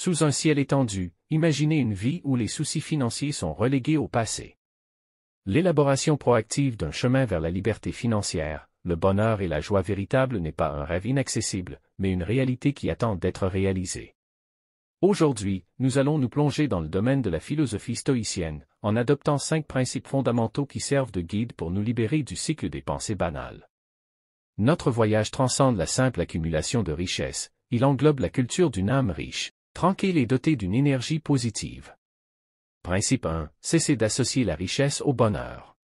Sous un ciel étendu, imaginez une vie où les soucis financiers sont relégués au passé. L'élaboration proactive d'un chemin vers la liberté financière, le bonheur et la joie véritable n'est pas un rêve inaccessible, mais une réalité qui attend d'être réalisée. Aujourd'hui, nous allons nous plonger dans le domaine de la philosophie stoïcienne, en adoptant 5 principes fondamentaux qui servent de guide pour nous libérer du cycle des pensées banales. Notre voyage transcende la simple accumulation de richesses, il englobe la culture d'une âme riche, tranquille et dotée d'une énergie positive. Principe 1. Cessez d'associer la richesse au bonheur.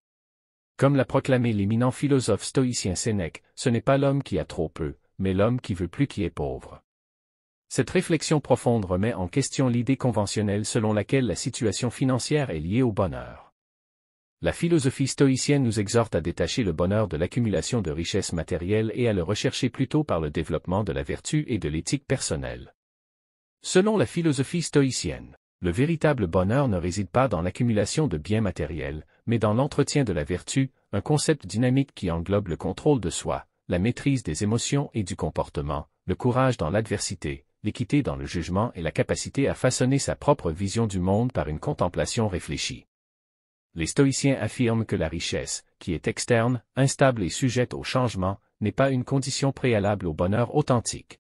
Comme l'a proclamé l'éminent philosophe stoïcien Sénèque, ce n'est pas l'homme qui a trop peu, mais l'homme qui veut plus qui est pauvre. Cette réflexion profonde remet en question l'idée conventionnelle selon laquelle la situation financière est liée au bonheur. La philosophie stoïcienne nous exhorte à détacher le bonheur de l'accumulation de richesses matérielles et à le rechercher plutôt par le développement de la vertu et de l'éthique personnelle. Selon la philosophie stoïcienne, le véritable bonheur ne réside pas dans l'accumulation de biens matériels, mais dans l'entretien de la vertu, un concept dynamique qui englobe le contrôle de soi, la maîtrise des émotions et du comportement, le courage dans l'adversité, l'équité dans le jugement et la capacité à façonner sa propre vision du monde par une contemplation réfléchie. Les stoïciens affirment que la richesse, qui est externe, instable et sujette au changement, n'est pas une condition préalable au bonheur authentique.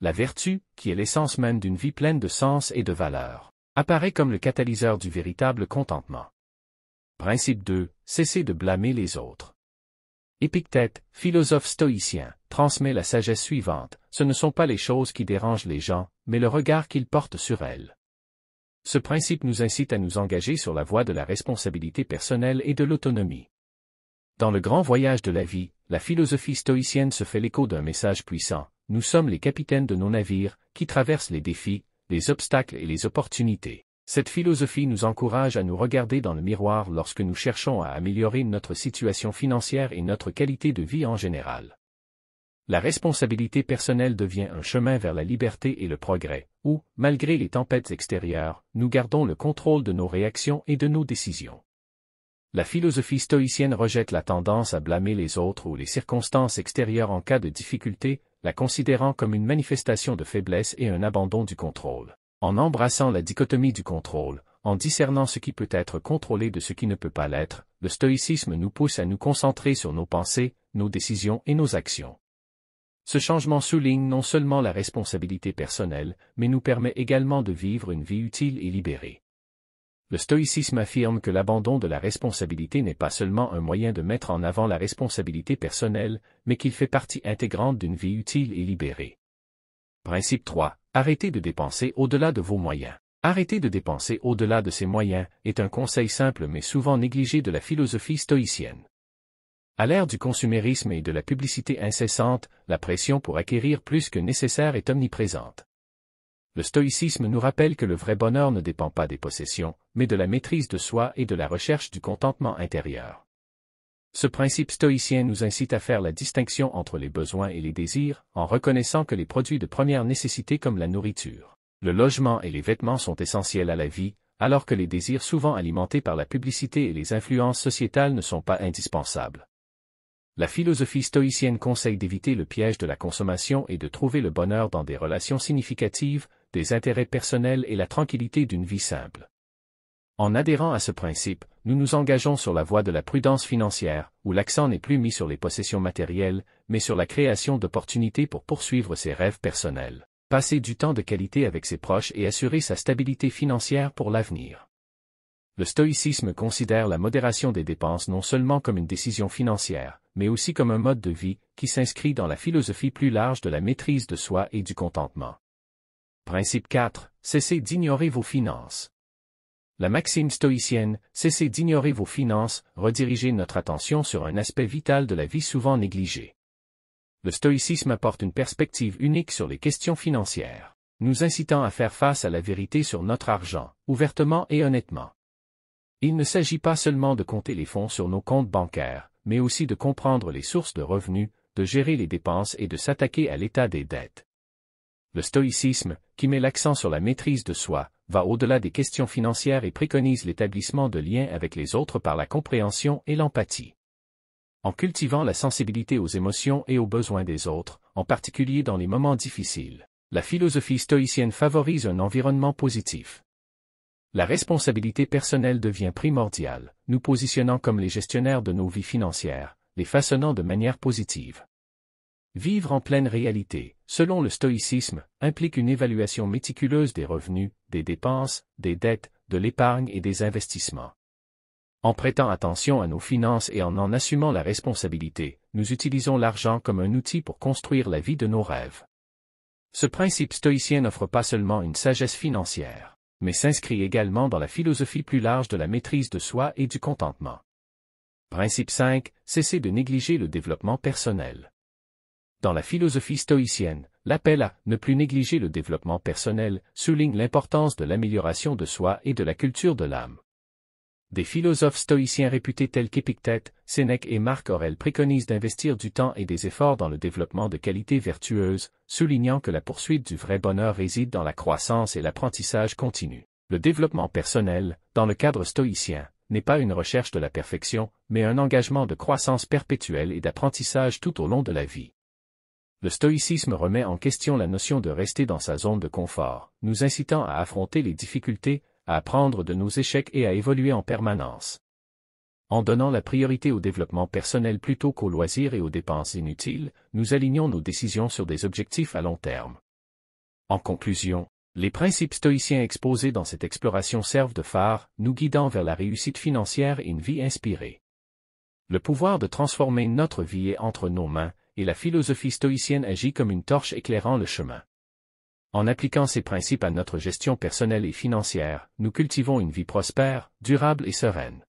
La vertu, qui est l'essence même d'une vie pleine de sens et de valeur, apparaît comme le catalyseur du véritable contentement. Principe 2. Cessez de blâmer les autres. Épictète, philosophe stoïcien, transmet la sagesse suivante: ce ne sont pas les choses qui dérangent les gens, mais le regard qu'ils portent sur elles. Ce principe nous incite à nous engager sur la voie de la responsabilité personnelle et de l'autonomie. Dans le grand voyage de la vie, la philosophie stoïcienne se fait l'écho d'un message puissant: nous sommes les capitaines de nos navires, qui traversent les défis, les obstacles et les opportunités. Cette philosophie nous encourage à nous regarder dans le miroir lorsque nous cherchons à améliorer notre situation financière et notre qualité de vie en général. La responsabilité personnelle devient un chemin vers la liberté et le progrès, où, malgré les tempêtes extérieures, nous gardons le contrôle de nos réactions et de nos décisions. La philosophie stoïcienne rejette la tendance à blâmer les autres ou les circonstances extérieures en cas de difficulté, la considérant comme une manifestation de faiblesse et un abandon du contrôle. En embrassant la dichotomie du contrôle, en discernant ce qui peut être contrôlé de ce qui ne peut pas l'être, le stoïcisme nous pousse à nous concentrer sur nos pensées, nos décisions et nos actions. Ce changement souligne non seulement la responsabilité personnelle, mais nous permet également de vivre une vie utile et libérée. Le stoïcisme affirme que l'abandon de la responsabilité n'est pas seulement un moyen de mettre en avant la responsabilité personnelle, mais qu'il fait partie intégrante d'une vie utile et libérée. Principe 3. Arrêtez de dépenser au-delà de vos moyens. Arrêter de dépenser au-delà de ses moyens est un conseil simple mais souvent négligé de la philosophie stoïcienne. À l'ère du consumérisme et de la publicité incessante, la pression pour acquérir plus que nécessaire est omniprésente. Le stoïcisme nous rappelle que le vrai bonheur ne dépend pas des possessions, mais de la maîtrise de soi et de la recherche du contentement intérieur. Ce principe stoïcien nous incite à faire la distinction entre les besoins et les désirs, en reconnaissant que les produits de première nécessité comme la nourriture, le logement et les vêtements sont essentiels à la vie, alors que les désirs souvent alimentés par la publicité et les influences sociétales ne sont pas indispensables. La philosophie stoïcienne conseille d'éviter le piège de la consommation et de trouver le bonheur dans des relations significatives, des intérêts personnels et la tranquillité d'une vie simple. En adhérant à ce principe, nous nous engageons sur la voie de la prudence financière, où l'accent n'est plus mis sur les possessions matérielles, mais sur la création d'opportunités pour poursuivre ses rêves personnels, passer du temps de qualité avec ses proches et assurer sa stabilité financière pour l'avenir. Le stoïcisme considère la modération des dépenses non seulement comme une décision financière, mais aussi comme un mode de vie qui s'inscrit dans la philosophie plus large de la maîtrise de soi et du contentement. Principe 4. Cessez d'ignorer vos finances. La maxime stoïcienne, cessez d'ignorer vos finances, redirigez notre attention sur un aspect vital de la vie souvent négligé. Le stoïcisme apporte une perspective unique sur les questions financières, nous incitant à faire face à la vérité sur notre argent, ouvertement et honnêtement. Il ne s'agit pas seulement de compter les fonds sur nos comptes bancaires, mais aussi de comprendre les sources de revenus, de gérer les dépenses et de s'attaquer à l'état des dettes. Le stoïcisme, qui met l'accent sur la maîtrise de soi, va au-delà des questions financières et préconise l'établissement de liens avec les autres par la compréhension et l'empathie. En cultivant la sensibilité aux émotions et aux besoins des autres, en particulier dans les moments difficiles, La philosophie stoïcienne favorise un environnement positif. La responsabilité personnelle devient primordiale, nous positionnant comme les gestionnaires de nos vies financières, les façonnant de manière positive. Vivre en pleine réalité, selon le stoïcisme, implique une évaluation méticuleuse des revenus, des dépenses, des dettes, de l'épargne et des investissements. En prêtant attention à nos finances et en assumant la responsabilité, nous utilisons l'argent comme un outil pour construire la vie de nos rêves. Ce principe stoïcien n'offre pas seulement une sagesse financière, mais s'inscrit également dans la philosophie plus large de la maîtrise de soi et du contentement. Principe 5. Cessez de négliger le développement personnel. Dans la philosophie stoïcienne, l'appel à ne plus négliger le développement personnel souligne l'importance de l'amélioration de soi et de la culture de l'âme. Des philosophes stoïciens réputés tels qu'Épictète, Sénèque et Marc Aurèle préconisent d'investir du temps et des efforts dans le développement de qualités vertueuses, soulignant que la poursuite du vrai bonheur réside dans la croissance et l'apprentissage continu. Le développement personnel, dans le cadre stoïcien, n'est pas une recherche de la perfection, mais un engagement de croissance perpétuelle et d'apprentissage tout au long de la vie. Le stoïcisme remet en question la notion de rester dans sa zone de confort, nous incitant à affronter les difficultés, à apprendre de nos échecs et à évoluer en permanence. En donnant la priorité au développement personnel plutôt qu'aux loisirs et aux dépenses inutiles, nous alignons nos décisions sur des objectifs à long terme. En conclusion, les principes stoïciens exposés dans cette exploration servent de phare, nous guidant vers la réussite financière et une vie inspirée. Le pouvoir de transformer notre vie est entre nos mains, et la philosophie stoïcienne agit comme une torche éclairant le chemin. En appliquant ces principes à notre gestion personnelle et financière, nous cultivons une vie prospère, durable et sereine.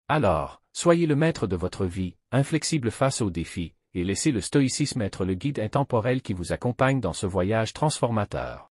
Alors, soyez le maître de votre vie, inflexible face aux défis, et laissez le stoïcisme être le guide intemporel qui vous accompagne dans ce voyage transformateur.